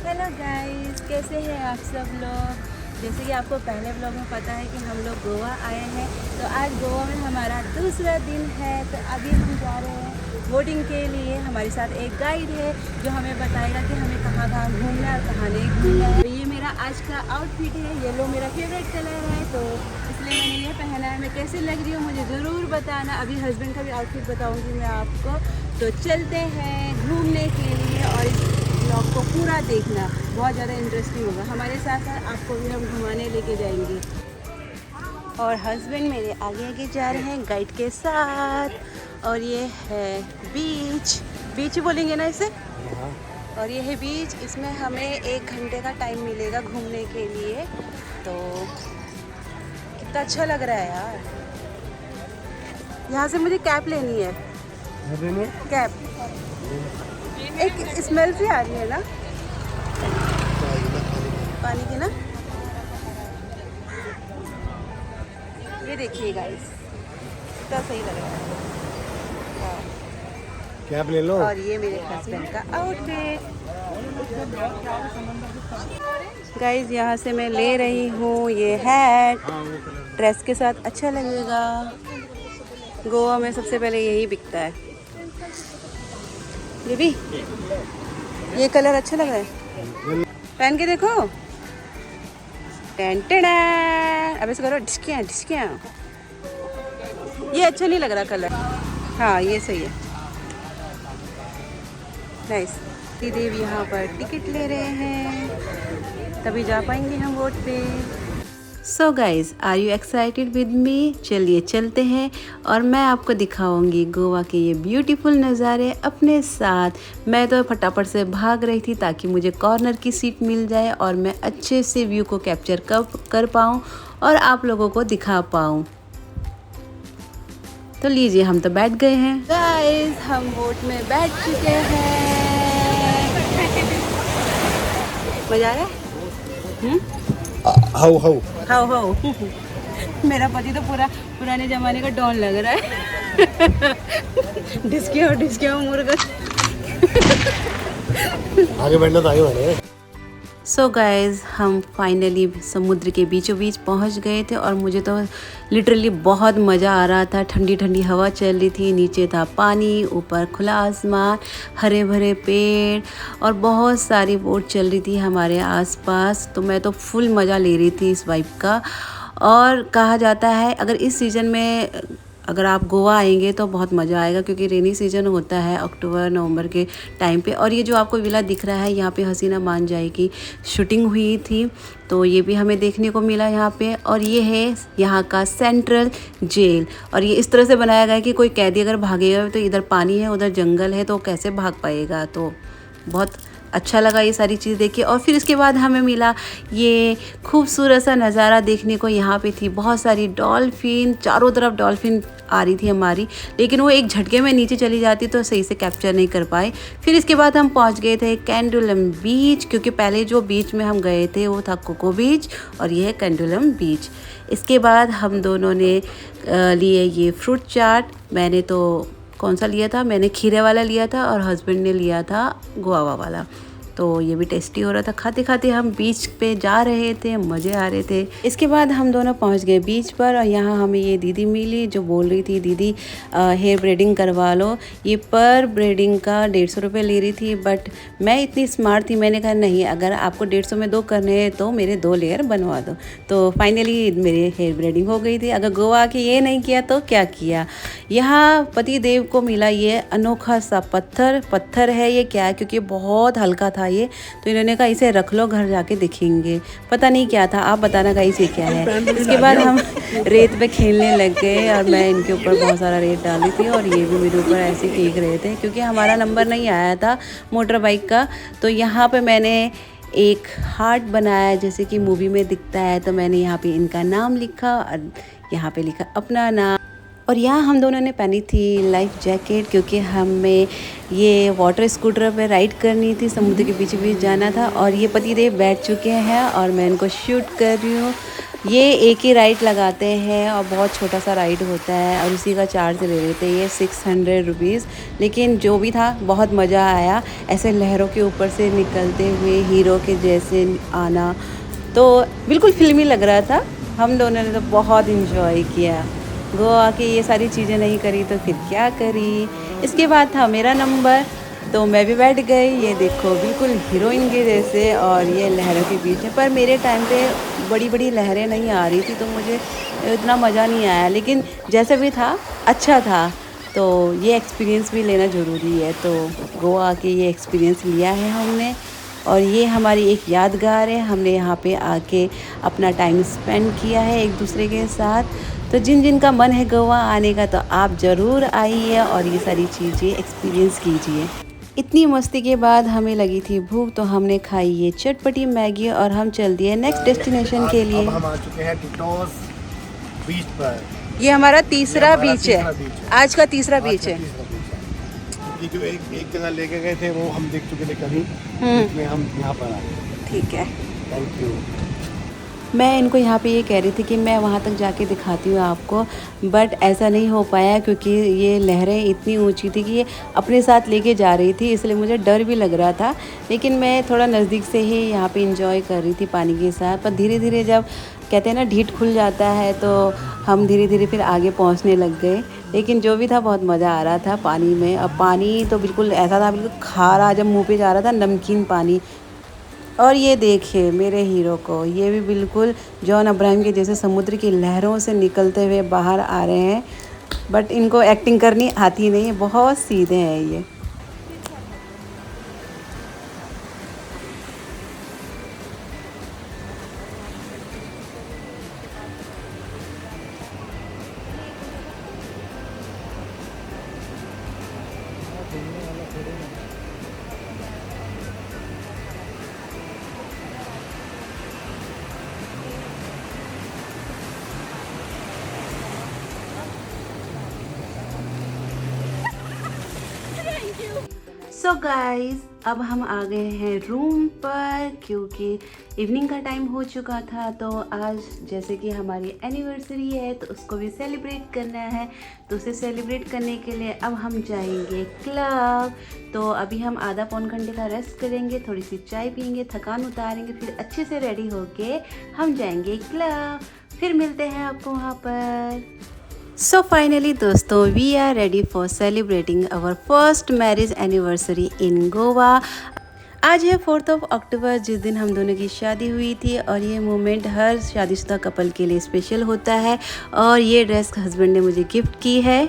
Hello guys, कैसे हैं आप सब लोग। जैसे कि आपको पहले व्लॉग में पता है कि हम लोग गोवा आए हैं, तो आज गोवा में हमारा दूसरा दिन है। तो अभी हम जा रहे हैं बोटिंग के लिए। हमारे साथ एक गाइड है जो हमें बताएगा कि हमें कहाँ कहाँ घूमना है और कहाँ नहीं घूमना है। ये मेरा आज का आउटफिट है, येलो मेरा फेवरेट कलर है, तो इसलिए मैंने ये पहना है। मैं कैसे लग रही हूँ मुझे ज़रूर बताना। अभी हस्बैंड का भी आउटफिट बताऊँगी मैं आपको। तो चलते हैं घूमने के लिए और इस ब्लॉग को पूरा देखना, बहुत ज़्यादा इंटरेस्टिंग होगा। हमारे साथ साथ आपको भी हम घुमाने लेके जाएंगे। और हस्बैंड मेरे आगे आगे जा रहे हैं गाइड के साथ। और ये है बीच, बीच बोलेंगे ना इसे। और ये है बीच, इसमें हमें 1 घंटे का टाइम मिलेगा घूमने के लिए। तो कितना अच्छा लग रहा है यार। यहाँ से मुझे कैप लेनी है, कैप। एक स्मेल सी आ रही है ना पानी की ना। ये देखिए गाइस, कितना सही लग रहा है। हाँ। कैप ले लो। और ये मेरे हस्बैंड का आउटफिट। गाइस, यहाँ से मैं ले रही हूँ ये हैट, ड्रेस के साथ अच्छा लगेगा। गोवा में सबसे पहले यही बिकता है। ये भी, ये कलर अच्छा लग रहा है, पहन के देखो। टेन अब ऐसे करो, ढिसकियाँ ढिसकियाँ। ये अच्छा नहीं लग रहा कलर। हाँ, ये सही है, नाइस। देव यहाँ पर टिकट ले रहे हैं, तभी जा पाएंगे हम बोट पे। So guys, are you excited with me? चलिए चलते हैं और मैं आपको दिखाऊंगी गोवा के ये ब्यूटीफुल नज़ारे अपने साथ। मैं तो फटाफट से भाग रही थी ताकि मुझे कॉर्नर की सीट मिल जाए और मैं अच्छे से व्यू को कैप्चर कर पाऊँ और आप लोगों को दिखा पाऊँ। तो लीजिए, हम तो बैठ गए हैं। गाइज, हम बोट में बैठ चुके हैं। मजा आ रहा है? How how how how. मेरा पति तो पूरा पुराने जमाने का डॉन लग रहा है। डिस्किया मुर्गा। आगे बढ़ना तो आगे बढ़े। सो गाइज, हम फाइनली समुद्र के बीचों बीच पहुंच गए थे और मुझे तो लिटरली बहुत मज़ा आ रहा था। ठंडी ठंडी हवा चल रही थी, नीचे था पानी, ऊपर खुला आसमान, हरे भरे पेड़ और बहुत सारी बोट चल रही थी हमारे आसपास। तो मैं तो फुल मज़ा ले रही थी इस वाइब का। और कहा जाता है अगर इस सीज़न में अगर आप गोवा आएंगे तो बहुत मज़ा आएगा, क्योंकि रेनी सीज़न होता है अक्टूबर नवंबर के टाइम पे। और ये जो आपको विला दिख रहा है, यहाँ पे हसीना मान जाए की शूटिंग हुई थी, तो ये भी हमें देखने को मिला यहाँ पे। और ये है यहाँ का सेंट्रल जेल। और ये इस तरह से बनाया गया है कि कोई कैदी अगर भागेगा तो इधर पानी है उधर जंगल है तो कैसे भाग पाएगा। तो बहुत अच्छा लगा ये सारी चीज़ देख के। और फिर इसके बाद हमें मिला ये खूबसूरत सा नज़ारा देखने को। यहाँ पे थी बहुत सारी डॉल्फिन, चारों तरफ डॉल्फिन आ रही थी हमारी, लेकिन वो एक झटके में नीचे चली जाती तो सही से कैप्चर नहीं कर पाए। फिर इसके बाद हम पहुँच गए थे कैंडुलम बीच, क्योंकि पहले जो बीच में हम गए थे वो था कोको बीच और ये है कैंडुलम बीच। इसके बाद हम दोनों ने लिए ये फ्रूट चाट। मैंने तो कौन सा लिया था, मैंने खीरे वाला लिया था और हस्बैंड ने लिया था गुआवा वाला। तो ये भी टेस्टी हो रहा था। खाते खाते हम बीच पे जा रहे थे, मज़े आ रहे थे। इसके बाद हम दोनों पहुंच गए बीच पर और यहाँ हमें ये दीदी मिली जो बोल रही थी दीदी हेयर ब्रेडिंग करवा लो। ये पर ब्रेडिंग का 150 रुपये ले रही थी, बट मैं इतनी स्मार्ट थी, मैंने कहा नहीं, अगर आपको 150 में 2 करने हैं तो मेरे 2 लेयर बनवा दो। तो फाइनली मेरे हेयर ब्रेडिंग हो गई थी। अगर गोवा के ये नहीं किया तो क्या किया। यहाँ पति देव को मिला ये अनोखा सा पत्थर है ये क्या है, क्योंकि बहुत हल्का था ये, तो इन्होंने कहा इसे रख लो, घर जाके देखेंगे। पता नहीं क्या था, आप बताना गाइस ये क्या है। इसके बाद हम रेत पे खेलने लग गए और मैं इनके ऊपर बहुत सारा रेत डाली थी और ये भी मेरे ऊपर ऐसे फेंक रहे थे, क्योंकि हमारा नंबर नहीं आया था मोटर बाइक का। तो यहाँ पे मैंने एक हार्ट बनाया जैसे कि मूवी में दिखता है, तो मैंने यहाँ पे इनका नाम लिखा और यहाँ पे लिखा अपना नाम। और यहाँ हम दोनों ने पहनी थी लाइफ जैकेट क्योंकि हमें ये वाटर स्कूटर पे राइड करनी थी, समुद्र के बीच बीच जाना था। और ये पतिदेव बैठ चुके हैं और मैं इनको शूट कर रही हूँ। ये एक ही राइड लगाते हैं और बहुत छोटा सा राइड होता है और उसी का चार्ज ले लेते हैं, ये 600 रुपीज़। लेकिन जो भी था बहुत मज़ा आया, ऐसे लहरों के ऊपर से निकलते हुए हीरो के जैसे आना, तो बिल्कुल फिल्मी लग रहा था। हम दोनों ने तो बहुत इन्जॉय किया। गोवा की ये सारी चीज़ें नहीं करी तो फिर क्या करी। इसके बाद था मेरा नंबर, तो मैं भी बैठ गई। ये देखो बिल्कुल हीरोइन के जैसे, और ये लहरों के बीच में। पर मेरे टाइम पे बड़ी बड़ी लहरें नहीं आ रही थी तो मुझे इतना मज़ा नहीं आया, लेकिन जैसे भी था अच्छा था। तो ये एक्सपीरियंस भी लेना ज़रूरी है, तो गोवा के ये एक्सपीरियंस लिया है हमने। और ये हमारी एक यादगार है, हमने यहाँ पे आके अपना टाइम स्पेंड किया है एक दूसरे के साथ। तो जिन जिन का मन है गोवा आने का तो आप ज़रूर आइए और ये सारी चीज़ें एक्सपीरियंस कीजिए। इतनी मस्ती के बाद हमें लगी थी भूख, तो हमने खाई ये चटपटी मैगी और हम चल दिए नेक्स्ट डेस्टिनेशन के लिए। अब हम आ चुके हैं टिटोस बीच पर। ये हमारा तीसरा बीच है, आज का तीसरा बीच है। ये जो एक जगह लेके गए थे वो हम देख चुके थे कभी, इसमें हम यहाँ पर आए। ठीक है, थैंक यू। मैं इनको यहाँ पे ये कह रही थी कि मैं वहाँ तक जाके दिखाती हूँ आपको, बट ऐसा नहीं हो पाया क्योंकि ये लहरें इतनी ऊंची थी कि ये अपने साथ लेके जा रही थी, इसलिए मुझे डर भी लग रहा था। लेकिन मैं थोड़ा नज़दीक से ही यहाँ पे इंजॉय कर रही थी पानी के साथ। पर धीरे धीरे जब कहते हैं ना ढीठ खुल जाता है, तो हम धीरे धीरे फिर आगे पहुँचने लग गए। लेकिन जो भी था बहुत मज़ा आ रहा था पानी में। अब पानी तो बिल्कुल ऐसा था, बिल्कुल खारा जब मुँह पे जा रहा था, नमकीन पानी। और ये देखिए मेरे हीरो को, ये भी बिल्कुल जॉन अब्राहम के जैसे समुद्र की लहरों से निकलते हुए बाहर आ रहे हैं। बट इनको एक्टिंग करनी आती नहीं है, बहुत सीधे हैं ये। सो गाइस, अब हम आ गए हैं रूम पर क्योंकि इवनिंग का टाइम हो चुका था। तो आज जैसे कि हमारी एनिवर्सरी है तो उसको भी सेलिब्रेट करना है, तो उसे सेलिब्रेट करने के लिए अब हम जाएंगे क्लब। तो अभी हम आधा पौन घंटे का रेस्ट करेंगे, थोड़ी सी चाय पियेंगे, थकान उतारेंगे, फिर अच्छे से रेडी होके हम जाएंगे क्लब। फिर मिलते हैं आपको वहाँ पर। सो फाइनली दोस्तों, we are ready for celebrating our first marriage anniversary in Goa. आज है 4 अक्टूबर, जिस दिन हम दोनों की शादी हुई थी। और ये मोमेंट हर शादीशुदा कपल के लिए स्पेशल होता है। और ये ड्रेस हस्बैंड ने मुझे गिफ्ट की है।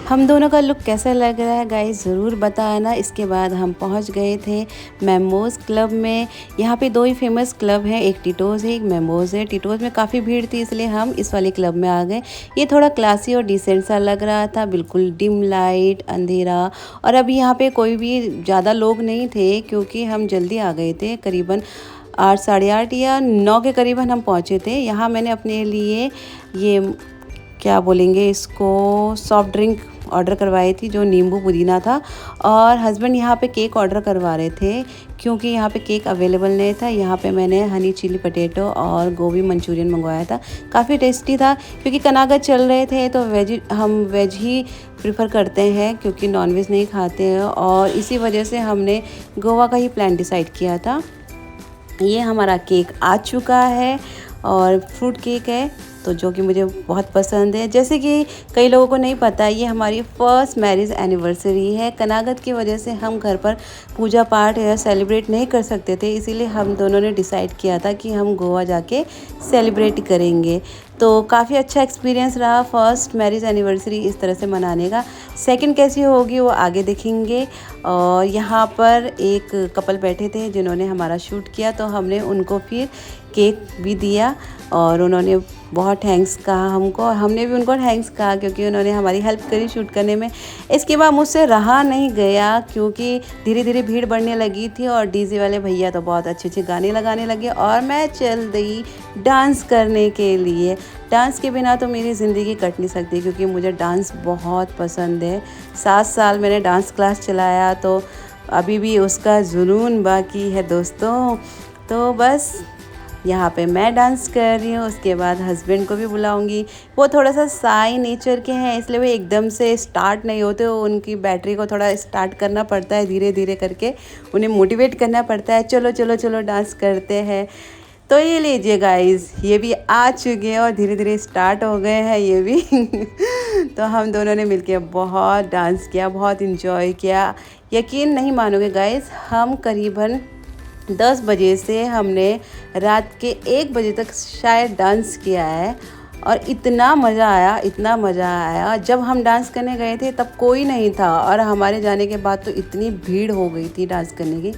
हम दोनों का लुक कैसा लग रहा है गाइस ज़रूर बताना। इसके बाद हम पहुंच गए थे मेमोज़ क्लब में। यहाँ पे 2 ही फेमस क्लब हैं, एक टिटोज़ है, एक मेमोज़ है। टिटोज़ में काफ़ी भीड़ थी इसलिए हम इस वाले क्लब में आ गए। ये थोड़ा क्लासी और डिसेंट सा लग रहा था, बिल्कुल डिम लाइट, अंधेरा। और अभी यहाँ पे कोई भी ज़्यादा लोग नहीं थे क्योंकि हम जल्दी आ गए थे, करीबन 8, साढ़े 8 या 9 के करीबन हम पहुँचे थे। यहाँ मैंने अपने लिए ये क्या बोलेंगे इसको, सॉफ्ट ड्रिंक ऑर्डर करवाई थी जो नींबू पुदीना था। और हस्बैंड यहाँ पे केक ऑर्डर करवा रहे थे क्योंकि यहाँ पे केक अवेलेबल नहीं था। यहाँ पे मैंने हनी चिली पटेटो और गोभी मंचूरियन मंगवाया था, काफ़ी टेस्टी था। क्योंकि कनागत चल रहे थे तो हम वेज ही प्रेफर करते हैं क्योंकि नॉनवेज नहीं खाते हैं। और इसी वजह से हमने गोवा का ही प्लान डिसाइड किया था। ये हमारा केक आ चुका है और फ्रूट केक है, तो जो कि मुझे बहुत पसंद है। जैसे कि कई लोगों को नहीं पता, ये हमारी फर्स्ट मैरिज एनिवर्सरी है। कनागत की वजह से हम घर पर पूजा पाठ या सेलिब्रेट नहीं कर सकते थे, इसीलिए हम दोनों ने डिसाइड किया था कि हम गोवा जाके सेलिब्रेट करेंगे। तो काफ़ी अच्छा एक्सपीरियंस रहा फर्स्ट मैरिज एनिवर्सरी इस तरह से मनाने का। सेकंड कैसी होगी वो आगे देखेंगे। और यहाँ पर एक कपल बैठे थे जिन्होंने हमारा शूट किया, तो हमने उनको फिर केक भी दिया और उन्होंने बहुत थैंक्स कहा हमको और हमने भी उनको थैंक्स कहा क्योंकि उन्होंने हमारी हेल्प करी शूट करने में। इसके बाद मुझसे रहा नहीं गया क्योंकि धीरे धीरे भीड़ बढ़ने लगी थी और डीजे वाले भैया तो बहुत अच्छे अच्छे गाने लगाने लगे और मैं चल गई डांस करने के लिए। डांस के बिना तो मेरी ज़िंदगी कट नहीं सकती क्योंकि मुझे डांस बहुत पसंद है। 7 साल मैंने डांस क्लास चलाया तो अभी भी उसका जुनून बाकी है दोस्तों। तो बस यहाँ पे मैं डांस कर रही हूँ, उसके बाद हस्बैंड को भी बुलाऊंगी। वो थोड़ा सा साई नेचर के हैं इसलिए वो एकदम से स्टार्ट नहीं होते, उनकी बैटरी को थोड़ा स्टार्ट करना पड़ता है, धीरे धीरे करके उन्हें मोटिवेट करना पड़ता है, चलो चलो चलो डांस करते हैं। तो ये लीजिए गाइस, ये भी आ चुके हैं और धीरे धीरे स्टार्ट हो गए हैं ये भी तो हम दोनों ने मिलके बहुत डांस किया, बहुत इन्जॉय किया। यकीन नहीं मानोगे गाइस, हम करीबन 10 बजे से हमने रात के 1 बजे तक शायद डांस किया है और इतना मज़ा आया, इतना मज़ा आया। जब हम डांस करने गए थे तब कोई नहीं था और हमारे जाने के बाद तो इतनी भीड़ हो गई थी डांस करने की।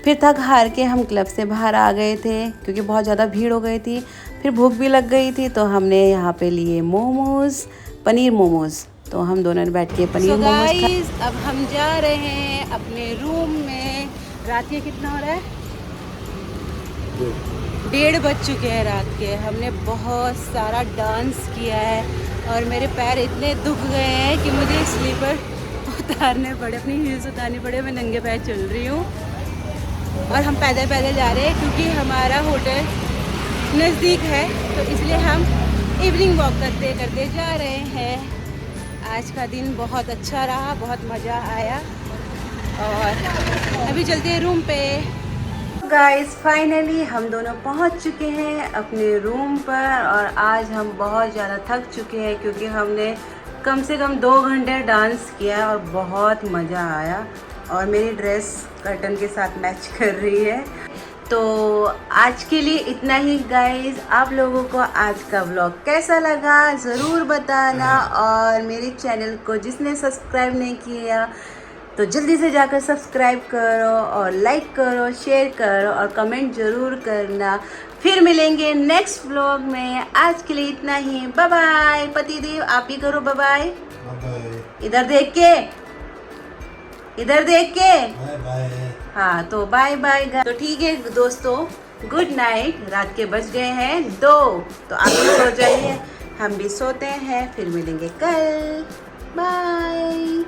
फिर थक हार के हम क्लब से बाहर आ गए थे क्योंकि बहुत ज़्यादा भीड़ हो गई थी। फिर भूख भी लग गई थी तो हमने यहाँ पे लिए मोमोज़, पनीर मोमोज़। तो हम दोनों ने बैठ के पनीर मोमोज़ खाए। अब हम जा रहे हैं अपने रूम में। रात के कितना हो रहा है? 1:30 बज चुके हैं रात के। हमने बहुत सारा डांस किया है और मेरे पैर इतने दुख गए हैं कि मुझे स्लीपर उतारने पड़े, अपनी हील्स उतारनी पड़े। मैं नंगे पैर चल रही हूँ और हम पैदल पैदल जा रहे हैं क्योंकि हमारा होटल नज़दीक है तो इसलिए हम इवनिंग वॉक करते करते जा रहे हैं। आज का दिन बहुत अच्छा रहा, बहुत मज़ा आया और अभी चलते हैं रूम पे। गाइस फाइनली हम दोनों पहुंच चुके हैं अपने रूम पर और आज हम बहुत ज़्यादा थक चुके हैं क्योंकि हमने कम से कम 2 घंटे डांस किया और बहुत मज़ा आया और मेरी ड्रेस कर्टन के साथ मैच कर रही है। तो आज के लिए इतना ही गाइस। आप लोगों को आज का व्लॉग कैसा लगा ज़रूर बताना और मेरे चैनल को जिसने सब्सक्राइब नहीं किया तो जल्दी से जाकर सब्सक्राइब करो और लाइक करो, शेयर करो और कमेंट ज़रूर करना। फिर मिलेंगे नेक्स्ट व्लॉग में। आज के लिए इतना ही। Bye bye. पतिदेव आप भी करो बाय बाय। इधर देख के, इधर देख के बाय बाय। हाँ तो बाय बाय। तो ठीक है दोस्तों, गुड नाइट। रात के बज गए हैं 2 तो आप भी सो जाइए, हम भी सोते हैं। फिर मिलेंगे कल। बाय।